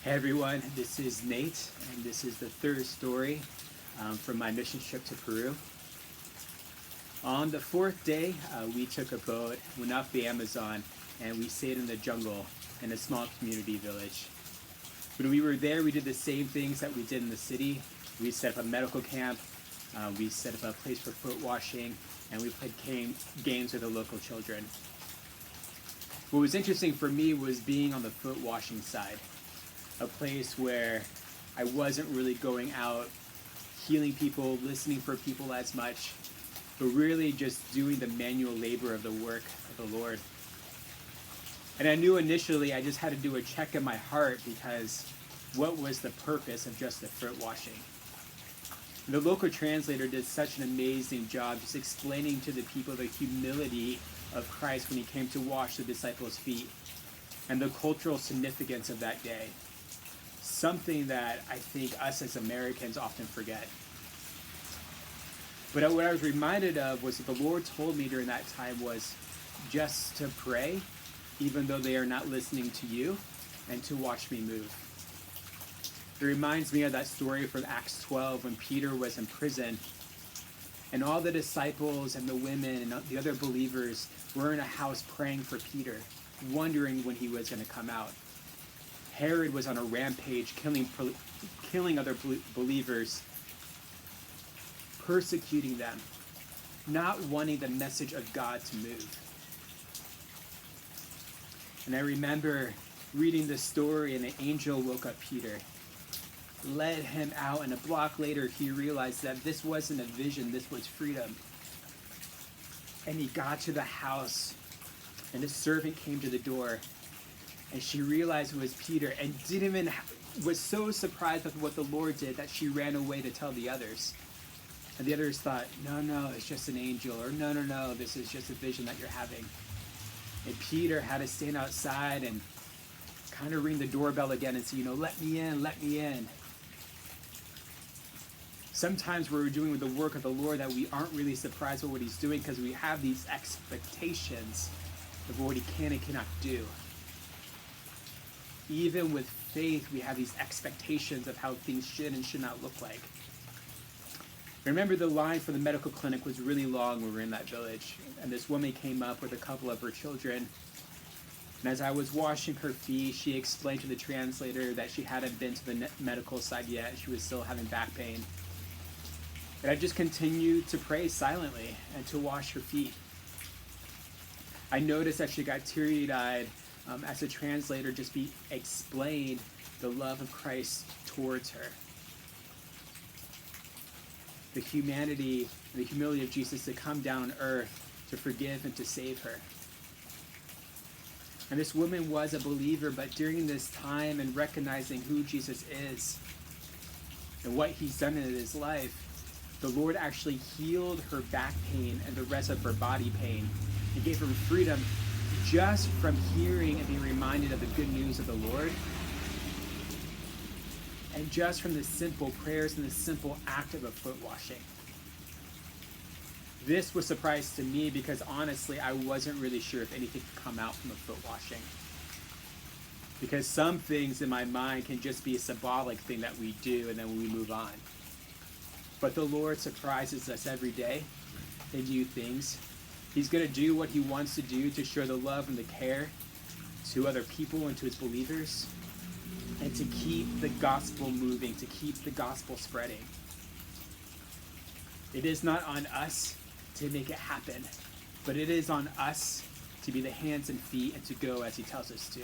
Hey everyone, this is Nate, and this is the third story from my mission trip to Peru. On the fourth day, we took a boat, went up the Amazon, and we stayed in the jungle in a small community village. When we were there, we did the same things that we did in the city. We set up a medical camp, we set up a place for foot washing, and we played games with the local children. What was interesting for me was being on the foot washing side, a place where I wasn't really going out healing people, listening for people as much, but really just doing the manual labor of the work of the Lord. And I knew initially I just had to do a check in my heart, because what was the purpose of just the foot washing? The local translator did such an amazing job just explaining to the people the humility of Christ when he came to wash the disciples' feet and the cultural significance of that day. Something that I think us as Americans often forget. But what I was reminded of was that the Lord told me during that time was just to pray, even though they are not listening to you, and to watch me move. It reminds me of that story from Acts 12 when Peter was in prison, and all the disciples and the women and the other believers were in a house praying for Peter, wondering when he was going to come out. Herod was on a rampage, killing other believers, persecuting them, not wanting the message of God to move. And I remember reading the story, and an angel woke up Peter, led him out, and a block later he realized that this wasn't a vision, this was freedom. And he got to the house, and a servant came to the door, and she realized it was Peter, and was so surprised with what the Lord did that she ran away to tell the others. And the others thought, no, it's just an angel, or no, this is just a vision that you're having. And Peter had to stand outside and kind of ring the doorbell again and say, let me in. Sometimes we're doing with the work of the Lord that we aren't really surprised with what he's doing, because we have these expectations of what he can and cannot do. Even with faith, we have these expectations of how things should and should not look like. I remember the line for the medical clinic was really long when we were in that village, and this woman came up with a couple of her children. And as I was washing her feet, she explained to the translator that she hadn't been to the medical side yet. She was still having back pain. And I just continued to pray silently and to wash her feet. I noticed that she got teary-eyed as the translator just explained the love of Christ towards her. The humanity and the humility of Jesus to come down on earth to forgive and to save her. And this woman was a believer, but during this time and recognizing who Jesus is and what he's done in his life, the Lord actually healed her back pain and the rest of her body pain and gave her freedom just from hearing and being reminded of the good news of the Lord, and just from the simple prayers and the simple act of a foot washing. This was a surprise to me, because honestly I wasn't really sure if anything could come out from a foot washing, because some things in my mind can just be a symbolic thing that we do and then we move on. But the Lord surprises us every day in new things. He's going to do what he wants to do to show the love and the care to other people and to his believers, and to keep the gospel moving, to keep the gospel spreading. It is not on us to make it happen, but it is on us to be the hands and feet and to go as he tells us to.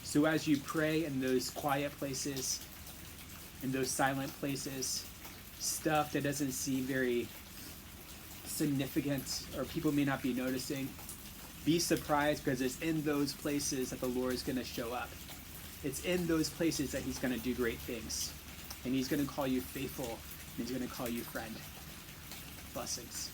So as you pray in those quiet places, in those silent places, stuff that doesn't seem very significant or people may not be noticing, be surprised, because it's in those places that the Lord is going to show up. It's in those places that he's going to do great things, and he's going to call you faithful, and he's going to call you friend. Blessings.